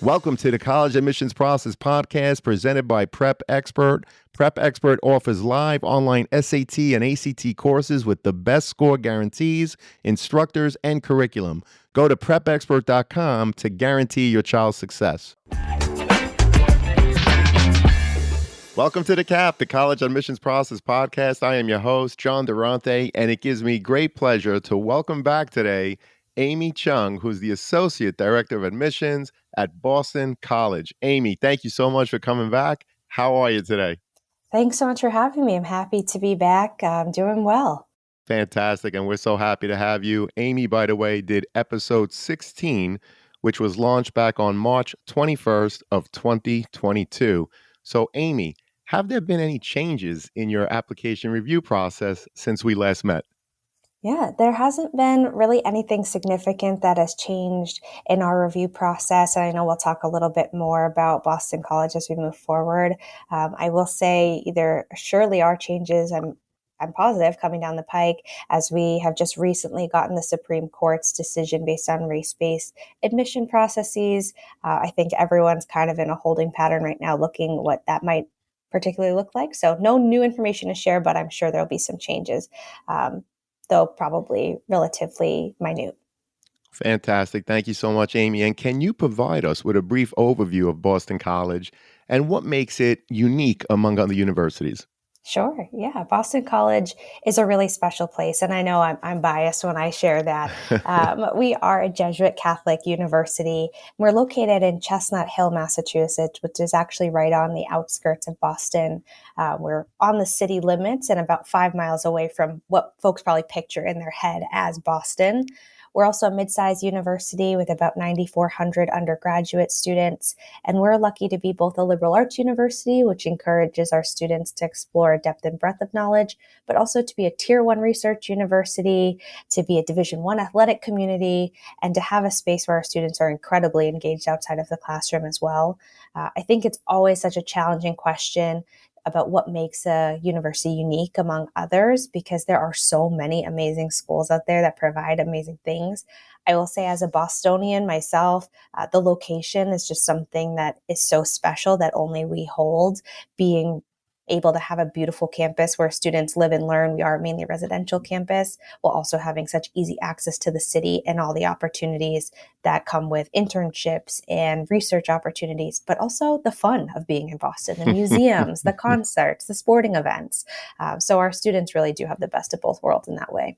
Welcome to the College Admissions Process Podcast presented by Prep Expert. Prep Expert offers live online SAT and ACT courses with the best score guarantees, instructors, and curriculum. Go to prepexpert.com to guarantee your child's success. Welcome to the CAP, the College Admissions Process Podcast. I am your host, John Durante, and it gives me great pleasure to welcome back today Amy Chung, who's the Associate Director of Admissions at Boston College. Amy, thank you so much for coming back. How are you today? Thanks so much for having me. I'm happy to be back. I'm doing well. Fantastic, and we're so happy to have you. Amy, by the way, did episode 16, which was launched back on March 21st of 2022. So, Amy, have there been any changes in your application review process since we last met? Yeah, there hasn't been really anything significant that has changed in our review process. And I know we'll talk a little bit more about Boston College as we move forward. I will say there surely are changes. I'm positive coming down the pike as we have just recently gotten the Supreme Court's decision based on race-based admission processes. I think everyone's kind of in a holding pattern right now, looking what that might particularly look like. So no new information to share, but I'm sure there'll be some changes. Though probably relatively minute. Fantastic. Thank you so much, Amy. And can you provide us with a brief overview of Boston College and what makes it unique among other universities? Sure. Yeah. Boston College is a really special place. And I know I'm biased when I share that. We are a Jesuit Catholic university. We're located in Chestnut Hill, Massachusetts, which is actually right on the outskirts of Boston. We're on the city limits and about 5 miles away from what folks probably picture in their head as Boston. We're also a mid-sized university with about 9,400 undergraduate students, and we're lucky to be both a liberal arts university, which encourages our students to explore depth and breadth of knowledge, but also to be a Tier 1 research university, to be a Division 1 athletic community, and to have a space where our students are incredibly engaged outside of the classroom as well. I think it's always such a challenging question about what makes a university unique among others, because there are so many amazing schools out there that provide amazing things. I will say, as a Bostonian myself, the location is just something that is so special that only we hold. Being able to have a beautiful campus where students live and learn. We are mainly a residential campus, while also having such easy access to the city and all the opportunities that come with internships and research opportunities, but also the fun of being in Boston, the museums, the concerts, the sporting events. So our students really do have the best of both worlds in that way.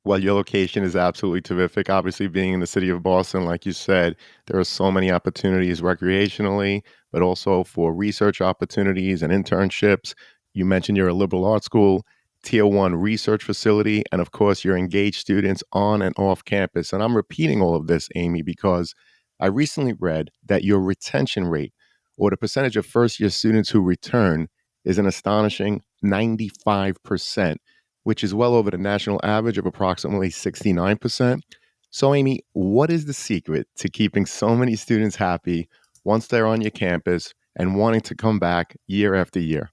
Well, your location is absolutely terrific. Obviously, being in the city of Boston, like you said, there are so many opportunities recreationally, but also for research opportunities and internships. You mentioned you're a liberal arts school, Tier 1 research facility, and of course, you're engaged students on and off campus. And I'm repeating all of this, Amy, because I recently read that your retention rate, or the percentage of first-year students who return, is an astonishing 95%, which is well over the national average of approximately 69%. So, Amy, what is the secret to keeping so many students happy once they're on your campus and wanting to come back year after year?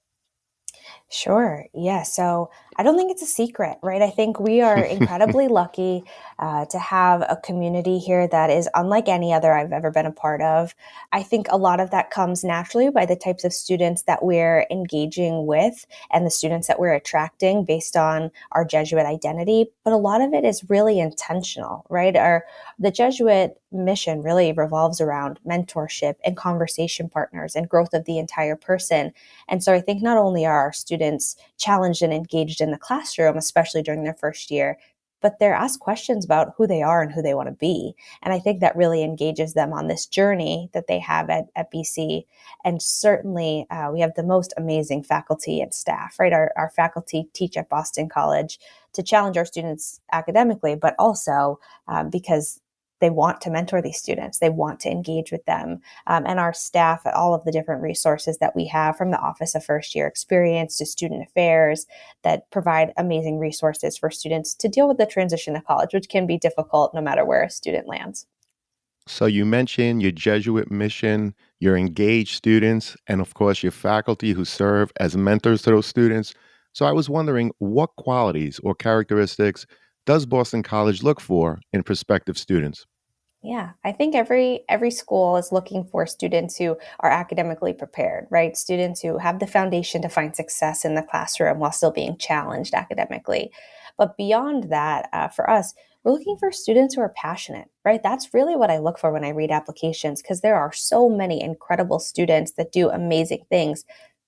Sure. Yeah. So I don't think it's a secret, right? I think we are incredibly lucky to have a community here that is unlike any other I've ever been a part of. I think a lot of that comes naturally by the types of students that we're engaging with and the students that we're attracting based on our Jesuit identity. But a lot of it is really intentional, right? The Jesuit mission really revolves around mentorship and conversation partners and growth of the entire person. And so I think not only are our students challenged and engaged in the classroom, especially during their first year, but they're asked questions about who they are and who they want to be. And I think that really engages them on this journey that they have at BC. And certainly we have the most amazing faculty and staff, right? Our faculty teach at Boston College to challenge our students academically, but also because they want to mentor these students. They want to engage with them. And our staff, all of the different resources that we have, from the Office of First Year Experience to Student Affairs, that provide amazing resources for students to deal with the transition to college, which can be difficult no matter where a student lands. So you mentioned your Jesuit mission, your engaged students, and of course your faculty who serve as mentors to those students. So I was wondering, what qualities or characteristics does Boston College look for in prospective students? Yeah, I think every school is looking for students who are academically prepared, right? Students who have the foundation to find success in the classroom while still being challenged academically. But beyond that, for us, we're looking for students who are passionate, right? That's really what I look for when I read applications because there are so many incredible students that do amazing things.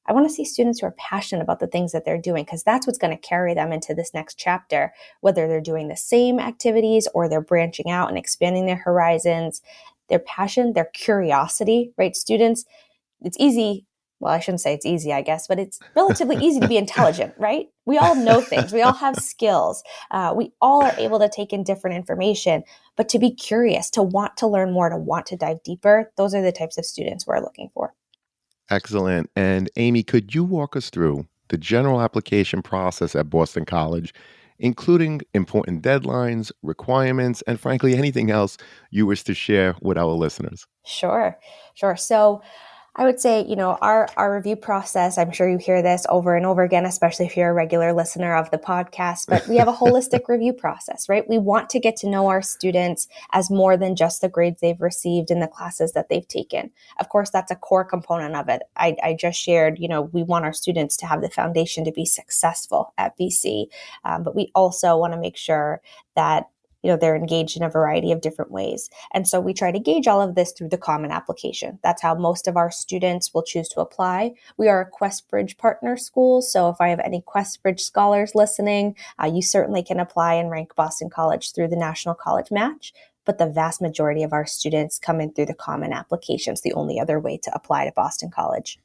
I want to see students who are passionate about the things that they're doing because that's what's going to carry them into this next chapter, whether they're doing the same activities or they're branching out and expanding their horizons. Their passion, their curiosity, right? Students, it's easy. Well, I shouldn't say it's easy, I guess, but it's relatively easy to be intelligent, right? We all know things, we all have skills, we all are able to take in different information, but to be curious, to want to learn more, to want to dive deeper, those are the types of students we're looking for. Excellent. And Amy, could you walk us through the general application process at Boston College, including important deadlines, requirements, and frankly, anything else you wish to share with our listeners? Sure, sure. So I would say, our review process, I'm sure you hear this over and over again, especially if you're a regular listener of the podcast, but we have a holistic review process, right? We want to get to know our students as more than just the grades they've received in the classes that they've taken. Of course, that's a core component of it. I just shared, we want our students to have the foundation to be successful at BC, but we also want to make sure that they're engaged in a variety of different ways. And so we try to gauge all of this through the Common Application. That's how most of our students will choose to apply. We are a QuestBridge partner school, so if I have any QuestBridge scholars listening, you certainly can apply and rank Boston College through the National College Match. But the vast majority of our students come in through the Common Application. It's the only other way to apply to Boston College.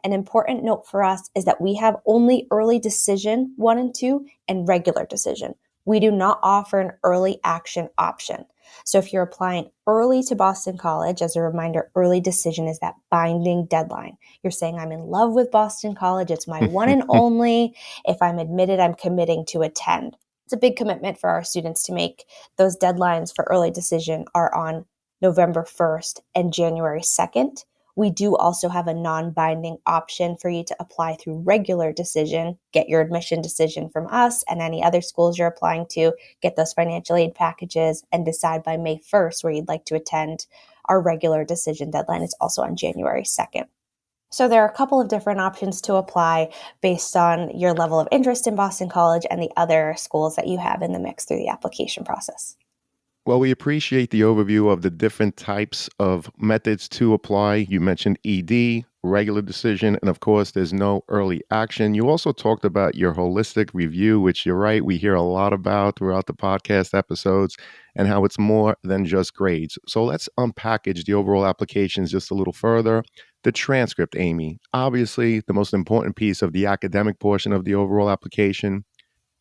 An important note for us is that we have only early decision 1 and 2 and regular decision. We do not offer an early action option. So if you're applying early to Boston College, as a reminder, early decision is that binding deadline. You're saying, I'm in love with Boston College. It's my one and only. If I'm admitted, I'm committing to attend. It's a big commitment for our students to make. Those deadlines for early decision are on November 1st and January 2nd. We do also have a non-binding option for you to apply through regular decision, get your admission decision from us and any other schools you're applying to, get those financial aid packages, and decide by May 1st where you'd like to attend. Our regular decision deadline is also on January 2nd. So there are a couple of different options to apply based on your level of interest in Boston College and the other schools that you have in the mix through the application process. Well, we appreciate the overview of the different types of methods to apply. You mentioned ED, regular decision, and of course, there's no early action. You also talked about your holistic review, which you're right, we hear a lot about throughout the podcast episodes, and how it's more than just grades. So let's unpackage the overall applications just a little further. The transcript, Amy, obviously the most important piece of the academic portion of the overall application.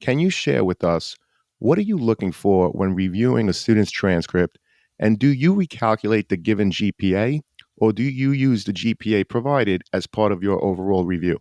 Can you share with us what are you looking for when reviewing a student's transcript? And do you recalculate the given GPA or do you use the GPA provided as part of your overall review?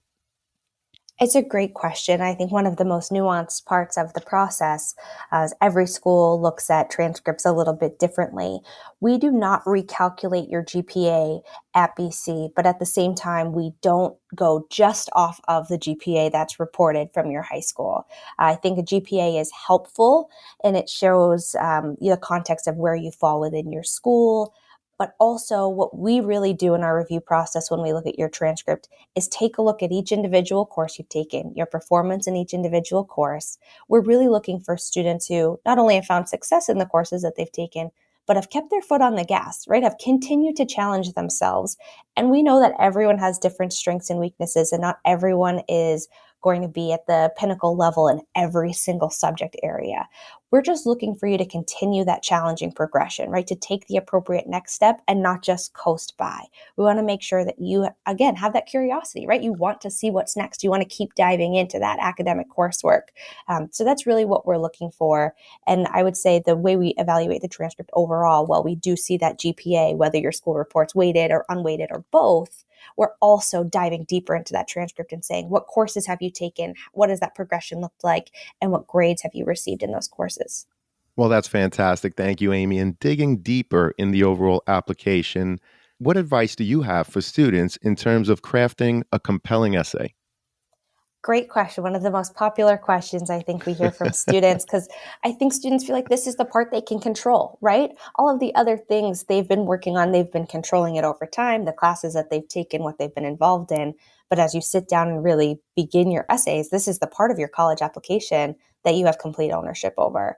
It's a great question. I think one of the most nuanced parts of the process, as every school looks at transcripts a little bit differently. We do not recalculate your GPA at BC, but at the same time, we don't go just off of the GPA that's reported from your high school. I think a GPA is helpful and it shows the context of where you fall within your school. But also, what we really do in our review process when we look at your transcript is take a look at each individual course you've taken, your performance in each individual course. We're really looking for students who not only have found success in the courses that they've taken, but have kept their foot on the gas, right? Have continued to challenge themselves. And we know that everyone has different strengths and weaknesses, and not everyone is going to be at the pinnacle level in every single subject area. We're just looking for you to continue that challenging progression, right? To take the appropriate next step and not just coast by. We want to make sure that you, again, have that curiosity, right? You want to see what's next. You want to keep diving into that academic coursework. So that's really what we're looking for. And I would say the way we evaluate the transcript overall, while we do see that GPA, whether your school reports weighted or unweighted or both, we're also diving deeper into that transcript and saying, what courses have you taken? What does that progression look like? And what grades have you received in those courses? Well, that's fantastic. Thank you, Amy. And digging deeper in the overall application, what advice do you have for students in terms of crafting a compelling essay? Great question. One of the most popular questions I think we hear from students, because I think students feel like this is the part they can control, right? All of the other things they've been working on, they've been controlling it over time, the classes that they've taken, what they've been involved in. But as you sit down and really begin your essays, this is the part of your college application that you have complete ownership over.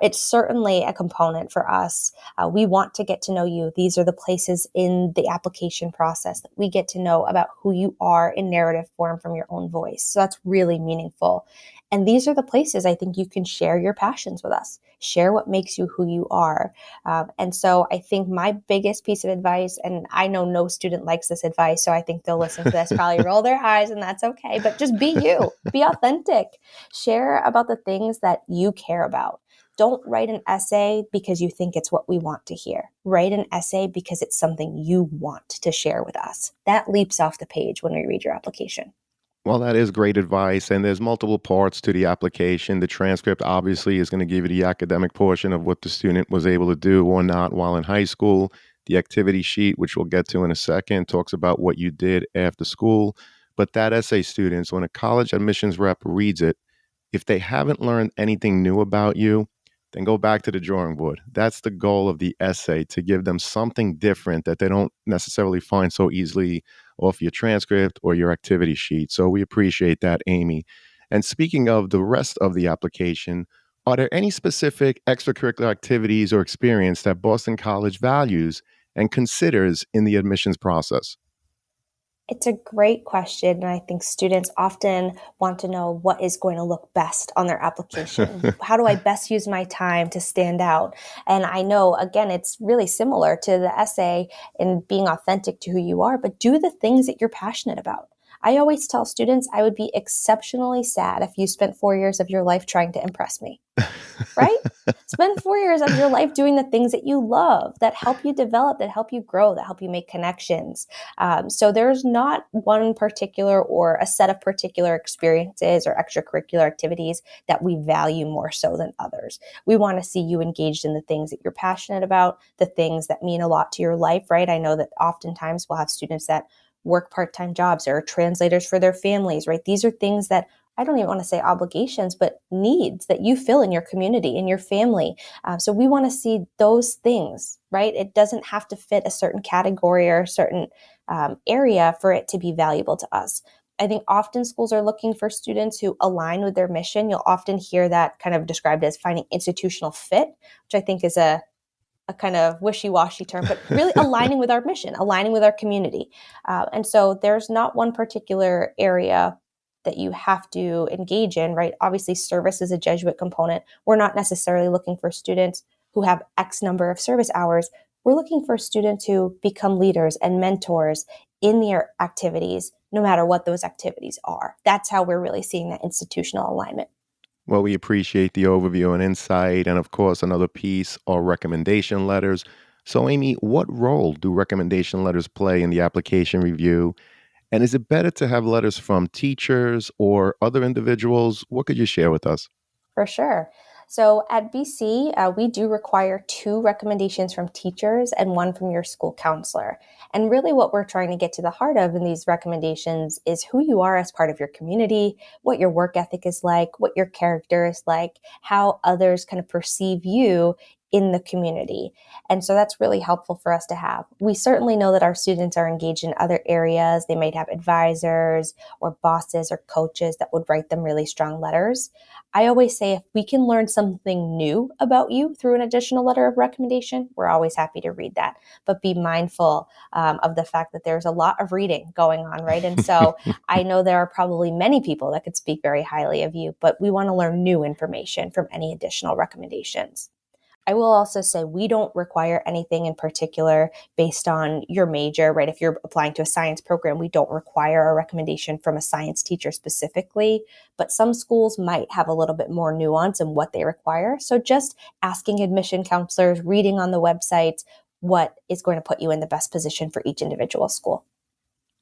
It's certainly a component for us. We want to get to know you. These are the places in the application process that we get to know about who you are in narrative form from your own voice. So that's really meaningful. And these are the places I think you can share your passions with us, share what makes you who you are. And so I think my biggest piece of advice, and I know no student likes this advice, so I think they'll listen to this, probably roll their eyes, and that's okay. But just be you, be authentic, share about the things that you care about. Don't write an essay because you think it's what we want to hear. Write an essay because it's something you want to share with us. That leaps off the page when we read your application. Well, that is great advice. And there's multiple parts to the application. The transcript obviously is going to give you the academic portion of what the student was able to do or not while in high school. The activity sheet, which we'll get to in a second, talks about what you did after school. But that essay, students, when a college admissions rep reads it, if they haven't learned anything new about you, then go back to the drawing board. That's the goal of the essay, to give them something different that they don't necessarily find so easily off your transcript or your activity sheet. So we appreciate that, Amy. And speaking of the rest of the application, are there any specific extracurricular activities or experience that Boston College values and considers in the admissions process? It's a great question. And I think students often want to know what is going to look best on their application. How do I best use my time to stand out? And I know, again, it's really similar to the essay in being authentic to who you are, but do the things that you're passionate about. I always tell students I would be exceptionally sad if you spent 4 years of your life trying to impress me, right? Spend 4 years of your life doing the things that you love, that help you develop, that help you grow, that help you make connections. So there's not one particular or a set of particular experiences or extracurricular activities that we value more so than others. We want to see you engaged in the things that you're passionate about, the things that mean a lot to your life, right? I know that oftentimes we'll have students that work part-time jobs or are translators for their families, right? These are things that I don't even want to say obligations, but needs that you fill in your community, in your family. So we want to see those things, right? It doesn't have to fit a certain category or a certain area for it to be valuable to us. I think often schools are looking for students who align with their mission. You'll often hear that kind of described as finding institutional fit, which I think is a kind of wishy-washy term, but really aligning with our mission, aligning with our community. And so there's not one particular area that you have to engage in, right? Obviously, service is a Jesuit component. We're not necessarily looking for students who have X number of service hours. We're looking for students who become leaders and mentors in their activities, no matter what those activities are. That's how we're really seeing that institutional alignment. Well, we appreciate the overview and insight. And of course, another piece are recommendation letters. So, Amy, what role do recommendation letters play in the application review? And is it better to have letters from teachers or other individuals? What could you share with us? For sure. So at BC, we do require two recommendations from teachers and one from your school counselor. And really, what we're trying to get to the heart of in these recommendations is who you are as part of your community, what your work ethic is like, what your character is like, how others kind of perceive you in the community. And so that's really helpful for us to have. We certainly know that our students are engaged in other areas. They might have advisors or bosses or coaches that would write them really strong letters. I always say if we can learn something new about you through an additional letter of recommendation, we're always happy to read that. But be mindful of the fact that there's a lot of reading going on, right? And so I know there are probably many people that could speak very highly of you, but we want to learn new information from any additional recommendations. I will also say we don't require anything in particular based on your major, right? If you're applying to a science program, we don't require a recommendation from a science teacher specifically, but some schools might have a little bit more nuance in what they require. So just asking admission counselors, reading on the website, what is going to put you in the best position for each individual school.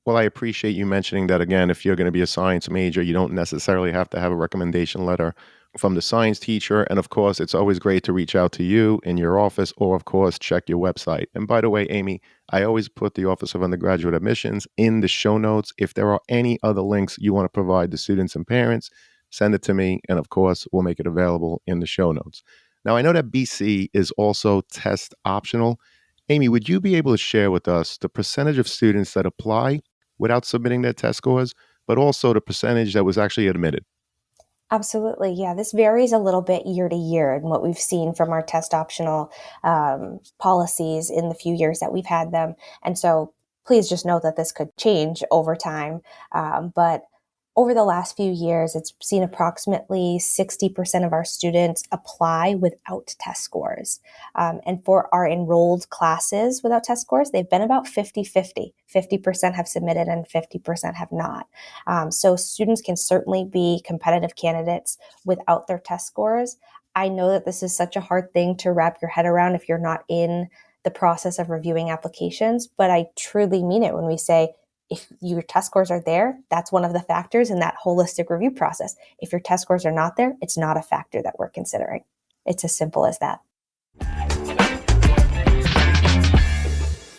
Well, I appreciate you mentioning that again. If you're going to be a science major, you don't necessarily have to have a recommendation letter from the science teacher. And of course, it's always great to reach out to you in your office or, of course, check your website. And by the way, Amy, I always put the Office of Undergraduate Admissions in the show notes. If there are any other links you want to provide to students and parents, send it to me. And of course, we'll make it available in the show notes. Now, I know that BC is also test optional. Amy, would you be able to share with us the percentage of students that apply without submitting their test scores, but also the percentage that was actually admitted? Absolutely. Yeah, this varies a little bit year to year and what we've seen from our test optional policies in the few years that we've had them. And so please just know that this could change over time. But over the last few years, it's seen approximately 60% of our students apply without test scores. And for our enrolled classes without test scores, they've been about 50-50. 50% have submitted and 50% have not. So students can certainly be competitive candidates without their test scores. I know that this is such a hard thing to wrap your head around if you're not in the process of reviewing applications, but I truly mean it when we say if your test scores are there, that's one of the factors in that holistic review process. If your test scores are not there, it's not a factor that we're considering. It's as simple as that.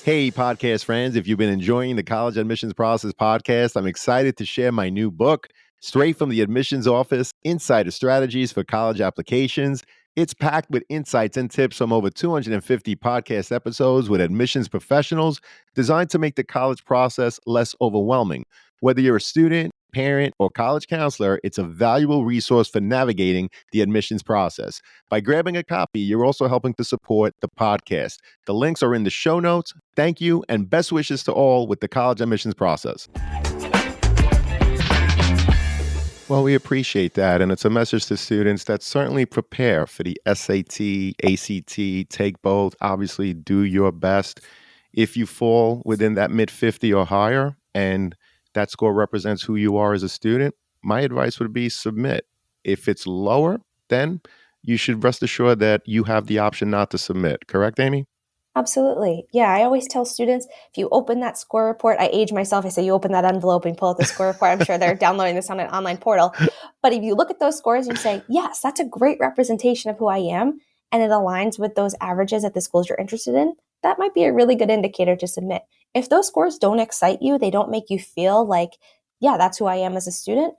Hey, podcast friends, if you've been enjoying the College Admissions Process podcast, I'm excited to share my new book, Straight from the Admissions Office Insider Strategies for College Applications. It's packed with insights and tips from over 250 podcast episodes with admissions professionals designed to make the college process less overwhelming. Whether you're a student, parent, or college counselor, it's a valuable resource for navigating the admissions process. By grabbing a copy, you're also helping to support the podcast. The links are in the show notes. Thank you, and best wishes to all with the college admissions process. Well, we appreciate that. And it's a message to students that certainly prepare for the SAT, ACT, take both. Obviously, do your best. If you fall within that mid 50 or higher, and that score represents who you are as a student, my advice would be submit. If it's lower, then you should rest assured that you have the option not to submit. Correct, Amy? Absolutely. Yeah, I always tell students if you open that score report, I age myself. I say you open that envelope and pull out the score report. I'm sure they're downloading this on an online portal. But if you look at those scores and you say, yes, that's a great representation of who I am, and it aligns with those averages at the schools you're interested in, that might be a really good indicator to submit. If those scores don't excite you, they don't make you feel like, yeah, that's who I am as a student,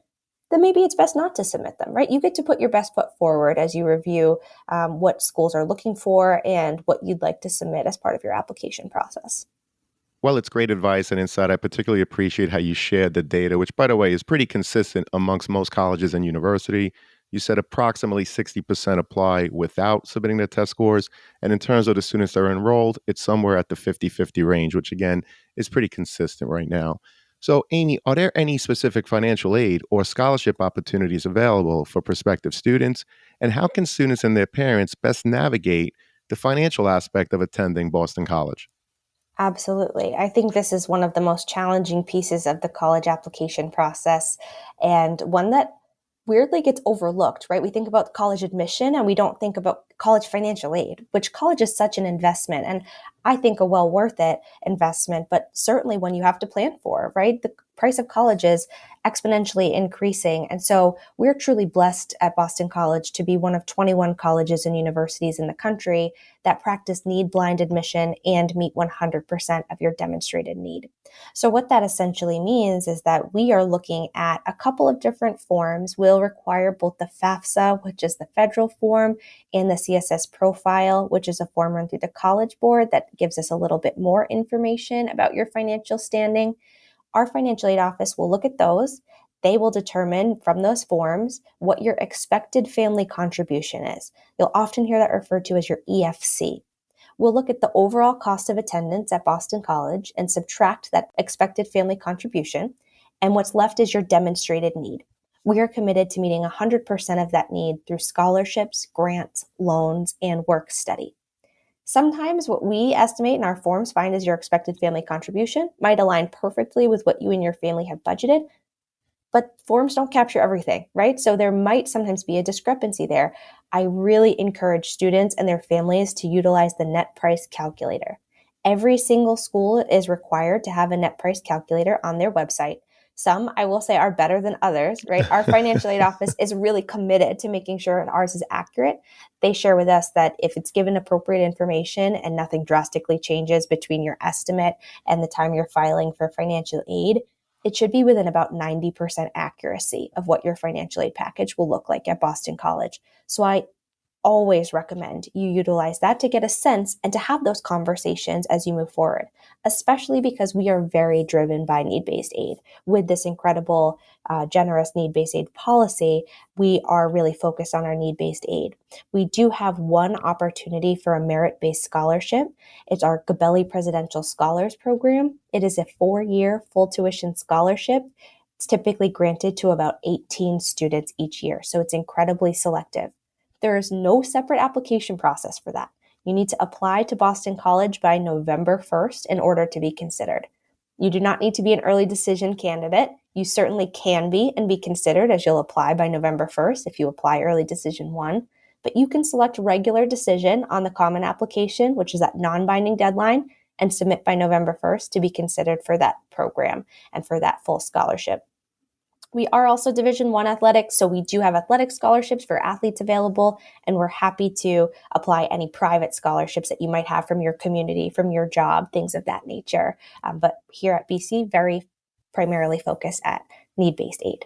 then maybe it's best not to submit them, right? You get to put your best foot forward as you review what schools are looking for and what you'd like to submit as part of your application process. Well, it's great advice and insight. I particularly appreciate how you shared the data, which, by the way, is pretty consistent amongst most colleges and university. You said approximately 60% apply without submitting their test scores. And in terms of the students that are enrolled, it's somewhere at the 50-50 range, which again is pretty consistent right now. So, Amy, are there any specific financial aid or scholarship opportunities available for prospective students? And how can students and their parents best navigate the financial aspect of attending Boston College? Absolutely. I think this is one of the most challenging pieces of the college application process and one that weirdly gets overlooked, right? We think about college admission and we don't think about college financial aid, which college is such an investment and I think a well worth it investment, but certainly one you have to plan for, right? The price of college is exponentially increasing. And so we're truly blessed at Boston College to be one of 21 colleges and universities in the country that practice need blind admission and meet 100% of your demonstrated need. So, what that essentially means is that we are looking at a couple of different forms. We'll require both the FAFSA, which is the federal form, and the CSS profile, which is a form run through the College Board that gives us a little bit more information about your financial standing. Our financial aid office will look at those. They will determine from those forms what your expected family contribution is. You'll often hear that referred to as your EFC. We'll look at the overall cost of attendance at Boston College and subtract that expected family contribution, and what's left is your demonstrated need. We are committed to meeting 100% of that need through scholarships, grants, loans, and work study. Sometimes what we estimate in our forms find as your expected family contribution might align perfectly with what you and your family have budgeted, but forms don't capture everything, right? So there might sometimes be a discrepancy there. I really encourage students and their families to utilize the net price calculator. Every single school is required to have a net price calculator on their website. Some, I will say, are better than others, right? Our financial aid office is really committed to making sure ours is accurate. They share with us that if it's given appropriate information and nothing drastically changes between your estimate and the time you're filing for financial aid, it should be within about 90% accuracy of what your financial aid package will look like at Boston College. So I always recommend you utilize that to get a sense and to have those conversations as you move forward, especially because we are very driven by need based aid. With this incredible, generous need based aid policy, we are really focused on our need based aid. We do have one opportunity for a merit based scholarship. It's our Gabelli Presidential Scholars Program. It is a 4-year full tuition scholarship. It's typically granted to about 18 students each year, so it's incredibly selective. There is no separate application process for that. You need to apply to Boston College by November 1st in order to be considered. You do not need to be an early decision candidate. You certainly can be and be considered as you'll apply by November 1st if you apply early decision 1. But you can select regular decision on the common application, which is that non binding deadline, and submit by November 1st to be considered for that program and for that full scholarship. We are also Division One athletics, so we do have athletic scholarships for athletes available, and we're happy to apply any private scholarships that you might have from your community, from your job, things of that nature. But here at BC, very primarily focused at need-based aid.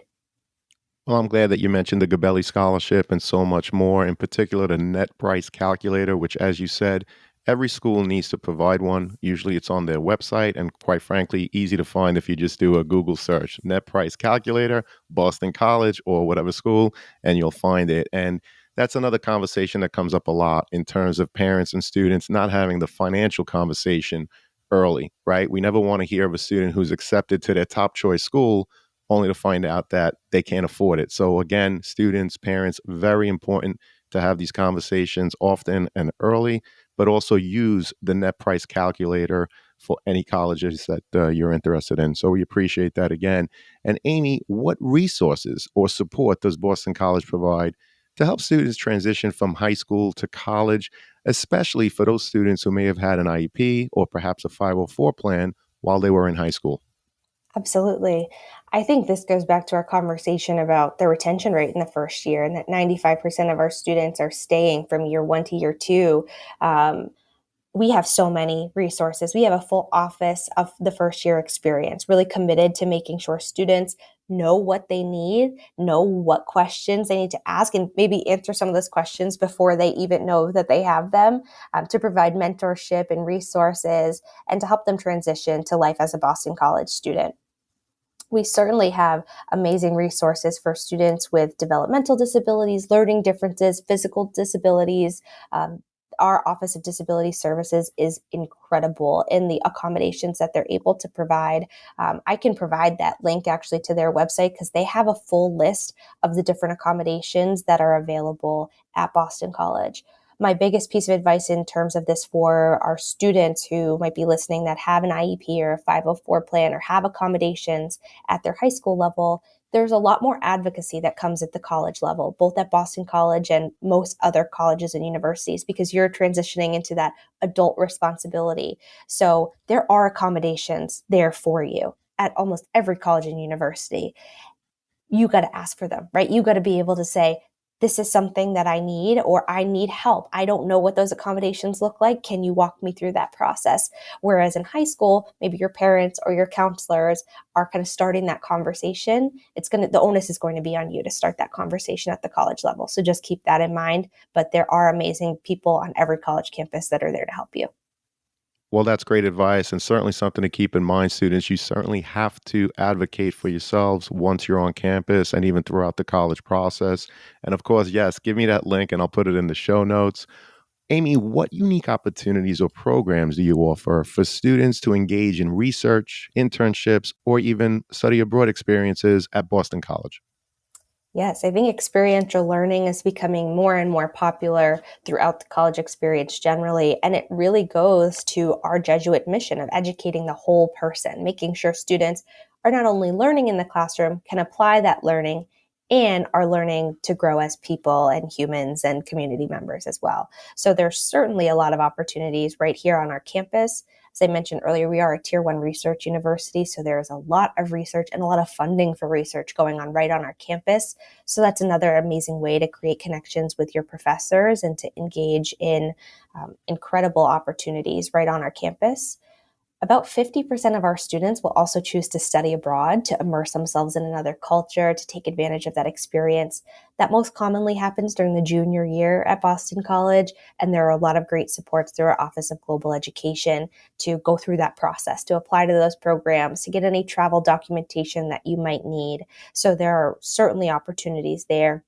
Well, I'm glad that you mentioned the Gabelli Scholarship and so much more, in particular the net price calculator, which, as you said, every school needs to provide one. Usually it's on their website and, quite frankly, easy to find if you just do a Google search. Net price calculator, Boston College, or whatever school, and you'll find it. And that's another conversation that comes up a lot in terms of parents and students not having the financial conversation early, right? We never want to hear of a student who's accepted to their top choice school only to find out that they can't afford it. So again, students, parents, very important to have these conversations often and early, but also use the net price calculator for any colleges that you're interested in. So we appreciate that again. And Amy, what resources or support does Boston College provide to help students transition from high school to college, especially for those students who may have had an IEP or perhaps a 504 plan while they were in high school? Absolutely. I think this goes back to our conversation about the retention rate in the first year, and that 95% of our students are staying from year 1 to year 2. Um, we have so many resources. We have a full office of the first year experience, really committed to making sure students know what they need, know what questions they need to ask, and maybe answer some of those questions before they even know that they have them, to provide mentorship and resources and to help them transition to life as a Boston College student. We certainly have amazing resources for students with developmental disabilities, learning differences, physical disabilities. Our Office of Disability Services is incredible in the accommodations that they're able to provide. I can provide that link actually to their website because they have a full list of the different accommodations that are available at Boston College. My biggest piece of advice in terms of this for our students who might be listening that have an IEP or a 504 plan or have accommodations at their high school level, there's a lot more advocacy that comes at the college level, both at Boston College and most other colleges and universities, because you're transitioning into that adult responsibility. So there are accommodations there for you at almost every college and university. You got to ask for them, right? You got to be able to say, this is something that I need, or I need help. I don't know what those accommodations look like. Can you walk me through that process? Whereas in high school, maybe your parents or your counselors are kind of starting that conversation. The onus is going to be on you to start that conversation at the college level. So just keep that in mind. But there are amazing people on every college campus that are there to help you. Well, that's great advice and certainly something to keep in mind, students. You certainly have to advocate for yourselves once you're on campus and even throughout the college process. And of course, yes, give me that link and I'll put it in the show notes. Amy, what unique opportunities or programs do you offer for students to engage in research, internships, or even study abroad experiences at Boston College? Yes, I think experiential learning is becoming more and more popular throughout the college experience generally. And it really goes to our Jesuit mission of educating the whole person, making sure students are not only learning in the classroom, can apply that learning and are learning to grow as people and humans and community members as well. So there's certainly a lot of opportunities right here on our campus. As I mentioned earlier, we are a tier 1 research university, so there's a lot of research and a lot of funding for research going on right on our campus. So that's another amazing way to create connections with your professors and to engage in incredible opportunities right on our campus. About 50% of our students will also choose to study abroad, to immerse themselves in another culture, to take advantage of that experience. That most commonly happens during the junior year at Boston College, and there are a lot of great supports through our Office of Global Education to go through that process, to apply to those programs, to get any travel documentation that you might need. So there are certainly opportunities there.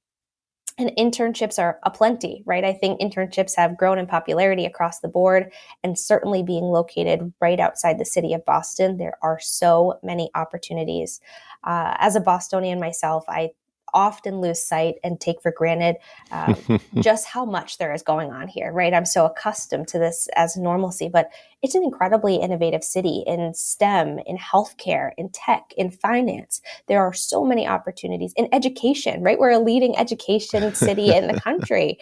And internships are aplenty, right? I think internships have grown in popularity across the board, and certainly being located right outside the city of Boston, there are so many opportunities. As a Bostonian myself, I often lose sight and take for granted just how much there is going on here, right? I'm so accustomed to this as normalcy, but it's an incredibly innovative city in STEM, in healthcare, in tech, in finance. There are so many opportunities in education, right? We're a leading education city in the country.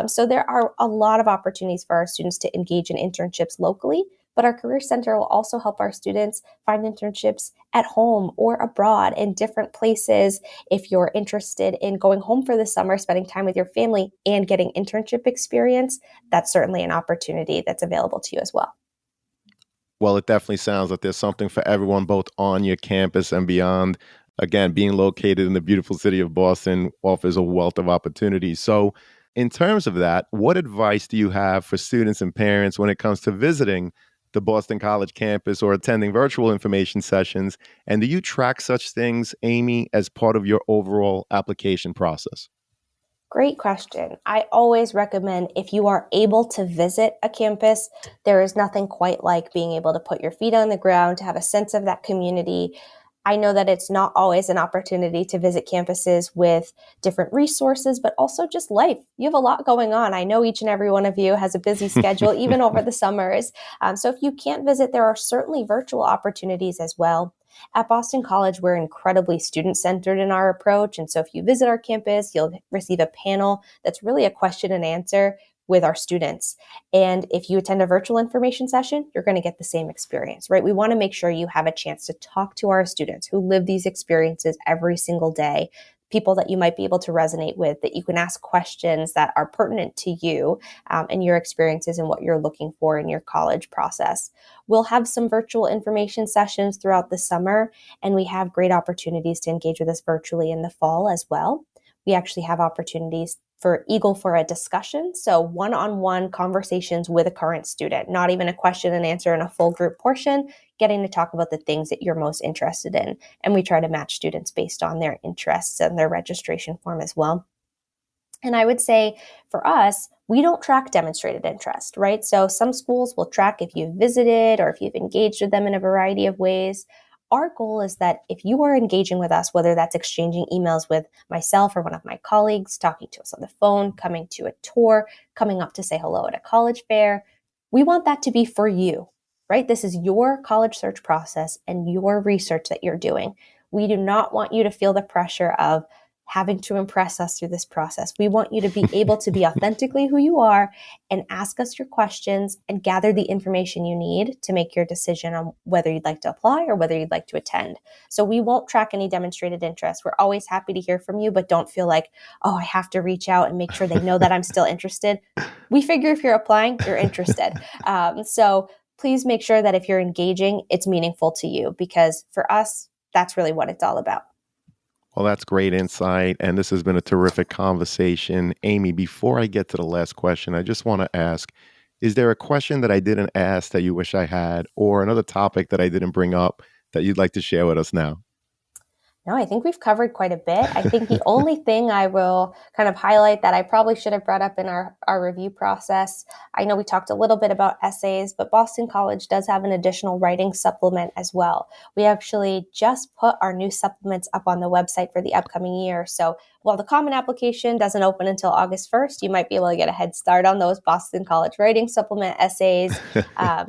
So there are a lot of opportunities for our students to engage in internships locally, but our Career Center will also help our students find internships at home or abroad in different places. If you're interested in going home for the summer, spending time with your family, and getting internship experience, that's certainly an opportunity that's available to you as well. Well, it definitely sounds like there's something for everyone, both on your campus and beyond. Again, being located in the beautiful city of Boston offers a wealth of opportunities. So, in terms of that, what advice do you have for students and parents when it comes to visiting the Boston College campus or attending virtual information sessions? And do you track such things, Amy, as part of your overall application process? Great question. I always recommend, if you are able to visit a campus, there is nothing quite like being able to put your feet on the ground, to have a sense of that community. I know that it's not always an opportunity to visit campuses with different resources, but also just life. You have a lot going on. I know each and every one of you has a busy schedule, even over the summers. So if you can't visit, there are certainly virtual opportunities as well. At Boston College, we're incredibly student centered in our approach. And so if you visit our campus, you'll receive a panel that's really a question and answer with our students. And if you attend a virtual information session, you're going to get the same experience, right? We want to make sure you have a chance to talk to our students who live these experiences every single day, people that you might be able to resonate with, that you can ask questions that are pertinent to you and your experiences and what you're looking for in your college process. We'll have some virtual information sessions throughout the summer, and we have great opportunities to engage with us virtually in the fall as well. We actually have opportunities for Eagle for a discussion. So one-on-one conversations with a current student, not even a question and answer in a full group portion, getting to talk about the things that you're most interested in. And we try to match students based on their interests and their registration form as well. And I would say for us, we don't track demonstrated interest, right? So some schools will track if you've visited or if you've engaged with them in a variety of ways. Our goal is that if you are engaging with us, whether that's exchanging emails with myself or one of my colleagues, talking to us on the phone, coming to a tour, coming up to say hello at a college fair, we want that to be for you, right? This is your college search process and your research that you're doing. We do not want you to feel the pressure of having to impress us through this process. We want you to be able to be authentically who you are and ask us your questions and gather the information you need to make your decision on whether you'd like to apply or whether you'd like to attend. So we won't track any demonstrated interest. We're always happy to hear from you, but don't feel like, oh, I have to reach out and make sure they know that I'm still interested. We figure if you're applying, you're interested. So please make sure that if you're engaging, it's meaningful to you, because for us, that's really what it's all about. Well, that's great insight. And this has been a terrific conversation. Amy, before I get to the last question, I just want to ask, is there a question that I didn't ask that you wish I had, or another topic that I didn't bring up that you'd like to share with us now? No, I think we've covered quite a bit. I think the only thing I will kind of highlight that I probably should have brought up in our review process, I know we talked a little bit about essays, but Boston College does have an additional writing supplement as well. We actually just put our new supplements up on the website for the upcoming year. So while the common application doesn't open until August 1st, you might be able to get a head start on those Boston College writing supplement essays.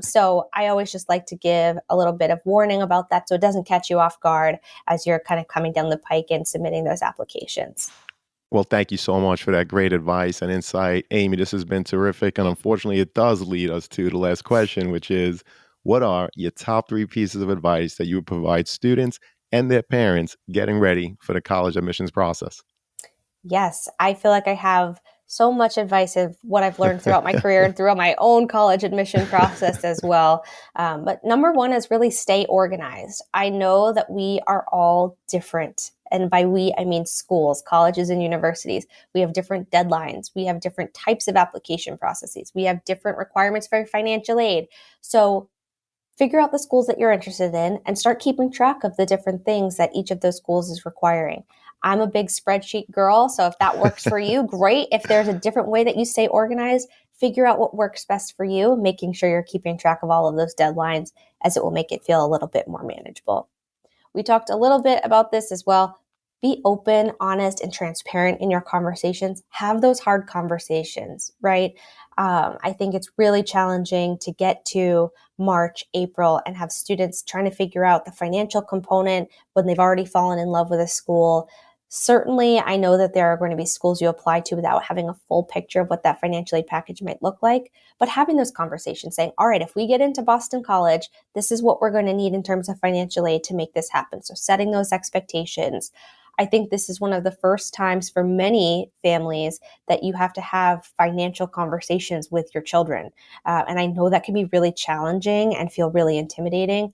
So I always just like to give a little bit of warning about that so it doesn't catch you off guard as you're kind of of coming down the pike and submitting those applications. Well, thank you so much for that great advice and insight. Amy, this has been terrific. And unfortunately, it does lead us to the last question, which is what are your top three pieces of advice that you would provide students and their parents getting ready for the college admissions process? Yes, I feel like I have so much advice of what I've learned throughout my career and throughout my own college admission process as well. But number one is really stay organized. I know that we are all different. And by we, I mean schools, colleges, and universities. We have different deadlines. We have different types of application processes. We have different requirements for financial aid. So figure out the schools that you're interested in and start keeping track of the different things that each of those schools is requiring. I'm a big spreadsheet girl, so if that works for you, great. If there's a different way that you stay organized, figure out what works best for you, making sure you're keeping track of all of those deadlines, as it will make it feel a little bit more manageable. We talked a little bit about this as well. Be open, honest, and transparent in your conversations. Have those hard conversations, right? I think it's really challenging to get to March, April, and have students trying to figure out the financial component when they've already fallen in love with a school. Certainly, I know that there are going to be schools you apply to without having a full picture of what that financial aid package might look like, but having those conversations saying, all right, if we get into Boston College, this is what we're going to need in terms of financial aid to make this happen. So setting those expectations. I think this is one of the first times for many families that you have to have financial conversations with your children. And I know that can be really challenging and feel really intimidating.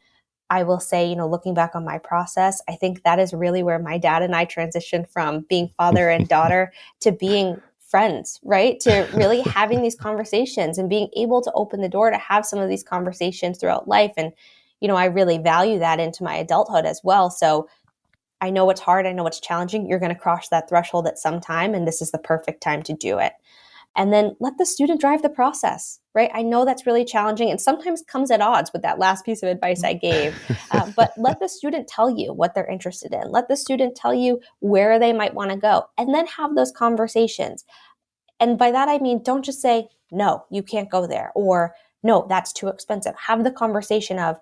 I will say, looking back on my process, I think that is really where my dad and I transitioned from being father and daughter to being friends, right? To really having these conversations and being able to open the door to have some of these conversations throughout life. And, I really value that into my adulthood as well. So I know it's hard. I know it's challenging. You're going to cross that threshold at some time, and this is the perfect time to do it. And then let the student drive the process, right? I know that's really challenging and sometimes comes at odds with that last piece of advice I gave. But let the student tell you what they're interested in. Let the student tell you where they might want to go, and then have those conversations. And by that, I mean, don't just say, no, you can't go there, or no, that's too expensive. Have the conversation of,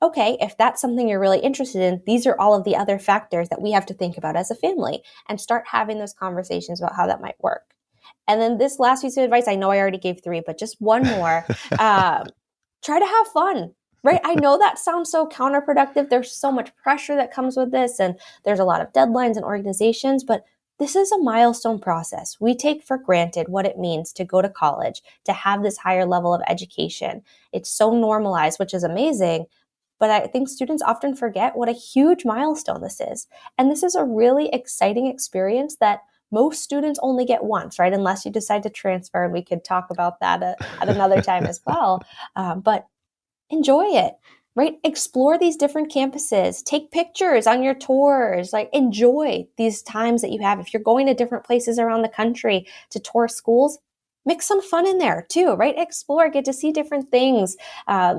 okay, if that's something you're really interested in, these are all of the other factors that we have to think about as a family, and start having those conversations about how that might work. And then this last piece of advice, I know I already gave three, but just one more. Try to have fun, right? I know that sounds so counterproductive. There's so much pressure that comes with this, and there's a lot of deadlines and organizations, but this is a milestone process. We take for granted what it means to go to college, to have this higher level of education. It's so normalized, which is amazing. But I think students often forget what a huge milestone this is. And this is a really exciting experience that most students only get once, right? Unless you decide to transfer, and we could talk about that at another time as well. But enjoy it, right? Explore these different campuses, take pictures on your tours, like enjoy these times that you have. If you're going to different places around the country to tour schools, mix some fun in there too, right? Explore, get to see different things.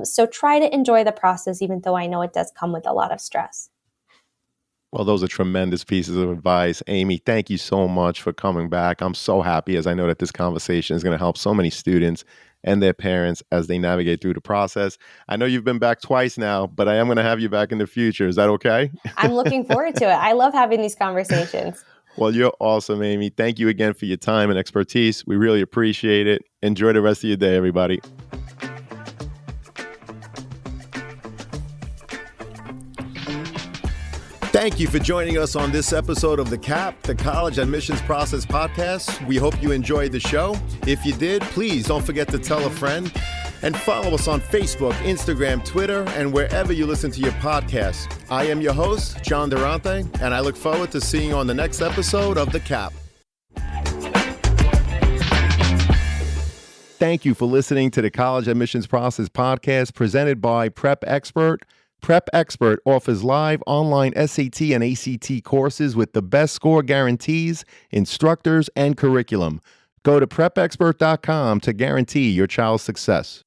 So try to enjoy the process, even though I know it does come with a lot of stress. Well, those are tremendous pieces of advice. Amy, thank you so much for coming back. I'm so happy as I know that this conversation is going to help so many students and their parents as they navigate through the process. I know you've been back twice now, but I am going to have you back in the future. Is that okay? I'm looking forward to it. I love having these conversations. Well, you're awesome, Amy. Thank you again for your time and expertise. We really appreciate it. Enjoy the rest of your day, everybody. Thank you for joining us on this episode of The CAP, the College Admissions Process Podcast. We hope you enjoyed the show. If you did, please don't forget to tell a friend and follow us on Facebook, Instagram, Twitter, and wherever you listen to your podcasts. I am your host, John Durante, and I look forward to seeing you on the next episode of The CAP. Thank you for listening to the College Admissions Process Podcast presented by Prep Expert. Prep Expert offers live online SAT and ACT courses with the best score guarantees, instructors, and curriculum. Go to prepexpert.com to guarantee your child's success.